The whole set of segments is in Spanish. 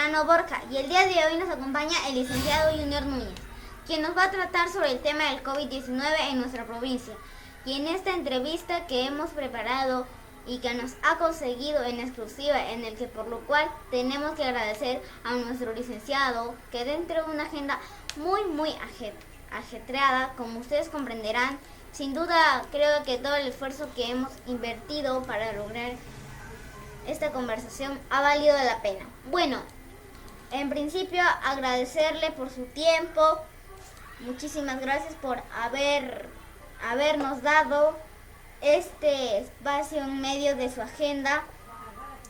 Solano Borja y el día de hoy nos acompaña el licenciado Junior Núñez, quien nos va a tratar sobre el tema del COVID-19 en nuestra provincia. Y en esta entrevista que hemos preparado y que nos ha conseguido en exclusiva, en el que por lo cual tenemos que agradecer a nuestro licenciado, que dentro de una agenda muy ajetreada, como ustedes comprenderán, sin duda creo que todo el esfuerzo que hemos invertido para lograr esta conversación ha valido la pena. Bueno, en principio agradecerle por su tiempo. Muchísimas gracias por habernos dado este espacio en medio de su agenda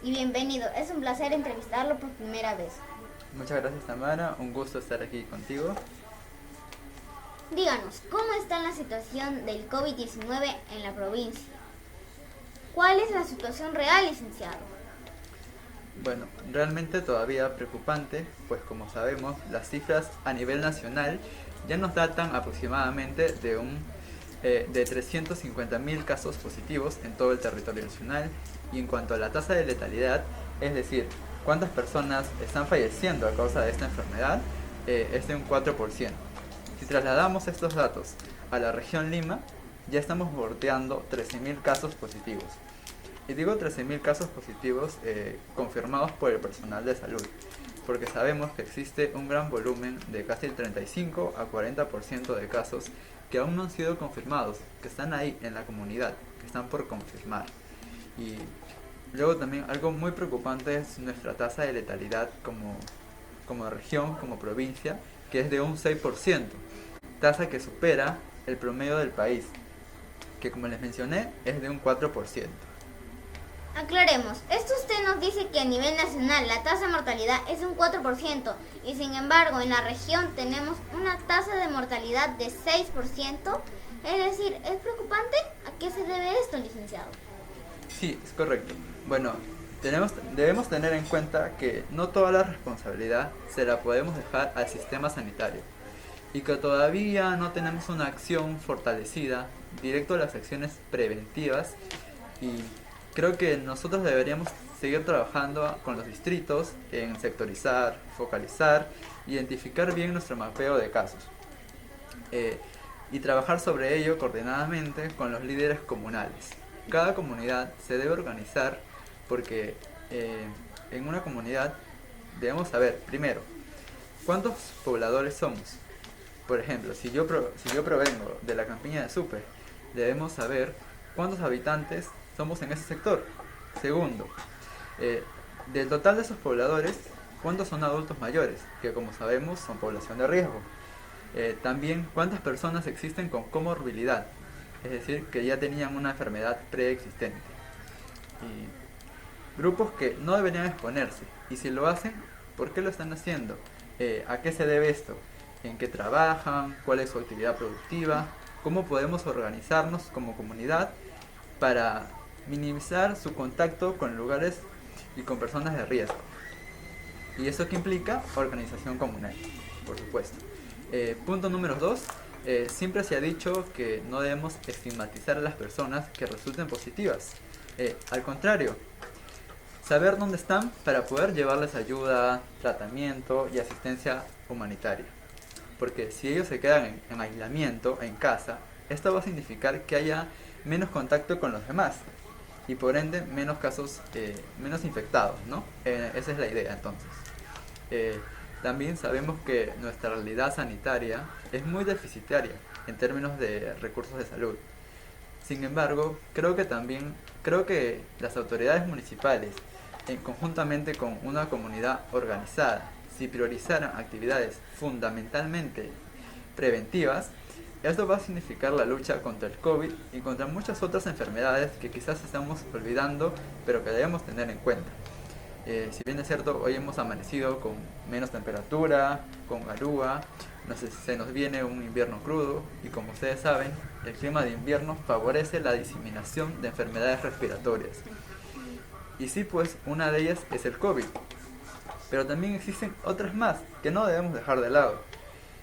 y bienvenido. Es un placer entrevistarlo por primera vez. Muchas gracias, Tamara. Un gusto estar aquí contigo. Díganos, ¿cómo está la situación del COVID-19 en la provincia? ¿Cuál es la situación real, licenciado? Bueno, realmente todavía preocupante, pues como sabemos, las cifras a nivel nacional ya nos datan aproximadamente de 350.000 casos positivos en todo el territorio nacional. Y en cuanto a la tasa de letalidad, es decir, cuántas personas están falleciendo a causa de esta enfermedad, es de un 4%. Si trasladamos estos datos a la región Lima, ya estamos bordeando 13.000 casos positivos. Y digo 13.000 casos positivos confirmados por el personal de salud, porque sabemos que existe un gran volumen de casi el 35 a 40% de casos que aún no han sido confirmados, que están ahí en la comunidad, que están por confirmar. Y luego también algo muy preocupante es nuestra tasa de letalidad como región, como provincia, que es de un 6%, tasa que supera el promedio del país, que como les mencioné es de un 4%. Aclaremos, esto usted nos dice que a nivel nacional la tasa de mortalidad es un 4% y sin embargo en la región tenemos una tasa de mortalidad de 6%, es decir, ¿es preocupante? ¿A qué se debe esto, licenciado? Sí, es correcto. Bueno, debemos tener en cuenta que no toda la responsabilidad se la podemos dejar al sistema sanitario y que todavía no tenemos una acción fortalecida directo a las acciones preventivas, y creo que nosotros deberíamos seguir trabajando con los distritos en sectorizar, focalizar, identificar bien nuestro mapeo de casos y trabajar sobre ello coordinadamente con los líderes comunales. Cada comunidad se debe organizar porque en una comunidad debemos saber, primero, cuántos pobladores somos. Por ejemplo, si yo provengo de la campiña de Supe, debemos saber cuántos habitantes somos en ese sector. Segundo, del total de esos pobladores, ¿cuántos son adultos mayores? Que como sabemos son población de riesgo. También, ¿cuántas personas existen con comorbilidad? Es decir, que ya tenían una enfermedad preexistente. Y grupos que no deberían exponerse. Y si lo hacen, ¿por qué lo están haciendo? ¿A qué se debe esto? ¿En qué trabajan? ¿Cuál es su actividad productiva? ¿Cómo podemos organizarnos como comunidad para minimizar su contacto con lugares y con personas de riesgo? ¿Y eso qué implica? Organización comunal, por supuesto. Punto número 2. Siempre se ha dicho que no debemos estigmatizar a las personas que resulten positivas. Al contrario, saber dónde están para poder llevarles ayuda, tratamiento y asistencia humanitaria. Porque si ellos se quedan en aislamiento, en casa, esto va a significar que haya menos contacto con los demás y por ende menos casos, menos infectados, ¿no? Esa es la idea entonces. También sabemos que nuestra realidad sanitaria es muy deficitaria en términos de recursos de salud. Sin embargo, creo que las autoridades municipales, conjuntamente con una comunidad organizada, si priorizaran actividades fundamentalmente preventivas, esto va a significar la lucha contra el COVID y contra muchas otras enfermedades que quizás estamos olvidando, pero que debemos tener en cuenta. Si bien es cierto, hoy hemos amanecido con menos temperatura, con garúa, se nos viene un invierno crudo y como ustedes saben, el clima de invierno favorece la diseminación de enfermedades respiratorias. Y sí, pues una de ellas es el COVID, pero también existen otras más que no debemos dejar de lado,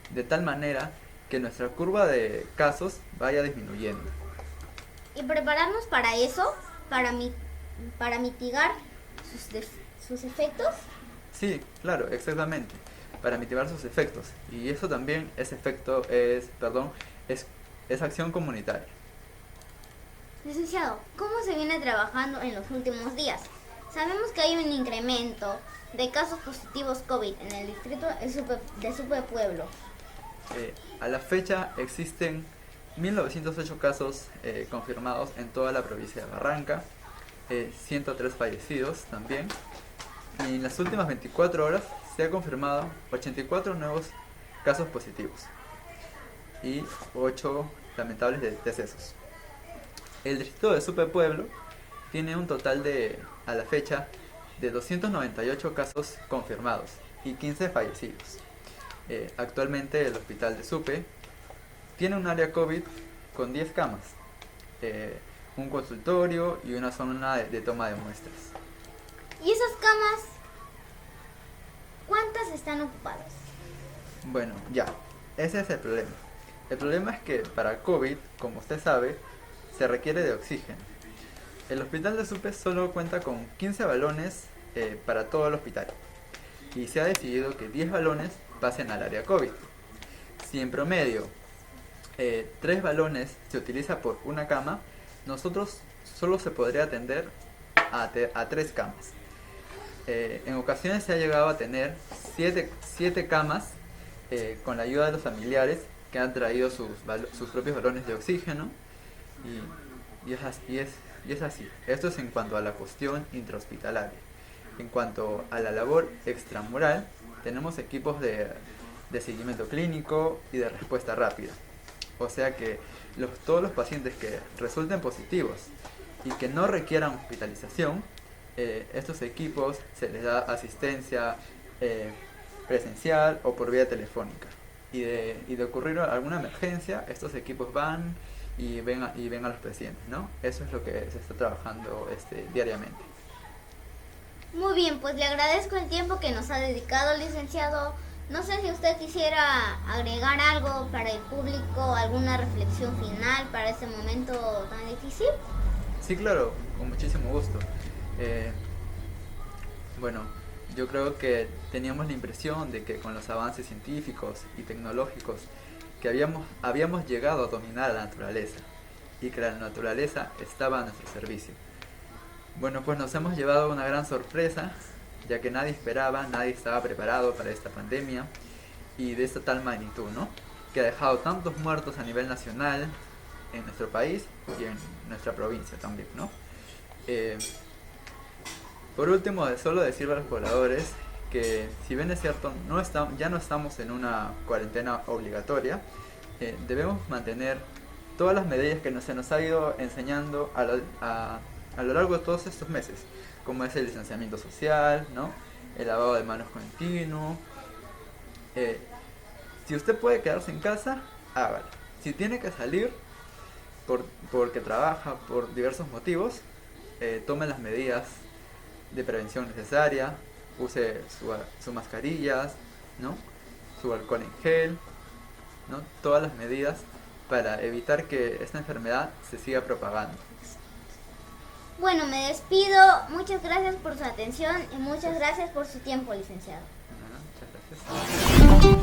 de tal manera que nuestra curva de casos vaya disminuyendo. Y prepararnos para eso, para mitigar sus efectos. Sí, claro, exactamente, para mitigar sus efectos. Y eso también es acción comunitaria. Licenciado, ¿cómo se viene trabajando en los últimos días? Sabemos que hay un incremento de casos positivos COVID en el distrito de Supe Pueblo. A la fecha existen 1908 casos confirmados en toda la provincia de Barranca, 103 fallecidos también, y en las últimas 24 horas se ha confirmado 84 nuevos casos positivos y 8 lamentables decesos. El distrito de Supe Pueblo tiene un total a la fecha, de 298 casos confirmados y 15 fallecidos. Actualmente el hospital de Supe tiene un área COVID con 10 camas, un consultorio y una zona de toma de muestras. ¿Y esas camas, cuántas están ocupadas? Bueno, ya, ese es el problema. El problema es que para COVID, como usted sabe, se requiere de oxígeno. El hospital de Supe solo cuenta con 15 balones para todo el hospital y se ha decidido que 10 balones pasen al área COVID. Si en promedio 3 balones se utiliza por una cama, nosotros solo se podría atender a 3 camas. En ocasiones se ha llegado a tener 7 camas con la ayuda de los familiares que han traído sus propios balones de oxígeno y es así. Esto es en cuanto a la cuestión intrahospitalaria. En cuanto a la labor extramural, tenemos equipos de seguimiento clínico y de respuesta rápida. O sea que todos los pacientes que resulten positivos y que no requieran hospitalización, estos equipos se les da asistencia presencial o por vía telefónica. Y de ocurrir alguna emergencia, estos equipos van y ven a los pacientes, ¿no? Eso es lo que se está trabajando diariamente. Muy bien, pues le agradezco el tiempo que nos ha dedicado, licenciado. No sé si usted quisiera agregar algo para el público, alguna reflexión final para este momento tan difícil. Sí, claro, con muchísimo gusto. Bueno, yo creo que teníamos la impresión de que con los avances científicos y tecnológicos que habíamos llegado a dominar a la naturaleza y que la naturaleza estaba a nuestro servicio. Bueno, pues nos hemos llevado una gran sorpresa, ya que nadie estaba preparado para esta pandemia y de esta tal magnitud, ¿no? Que ha dejado tantos muertos a nivel nacional en nuestro país y en nuestra provincia también, ¿no? Por último, solo decirle a los pobladores que, si bien es cierto, ya no estamos en una cuarentena obligatoria, debemos mantener todas las medidas que se nos ha ido enseñando a lo largo de todos estos meses, como es el distanciamiento social, ¿no? El lavado de manos continuo. Si usted puede quedarse en casa, hágalo. Si tiene que salir porque trabaja por diversos motivos, tome las medidas de prevención necesaria, use su mascarillas, ¿no? Su alcohol en gel, ¿no? Todas las medidas para evitar que esta enfermedad se siga propagando. Bueno, me despido. Muchas gracias por su atención y muchas gracias por su tiempo, licenciado. Muchas gracias.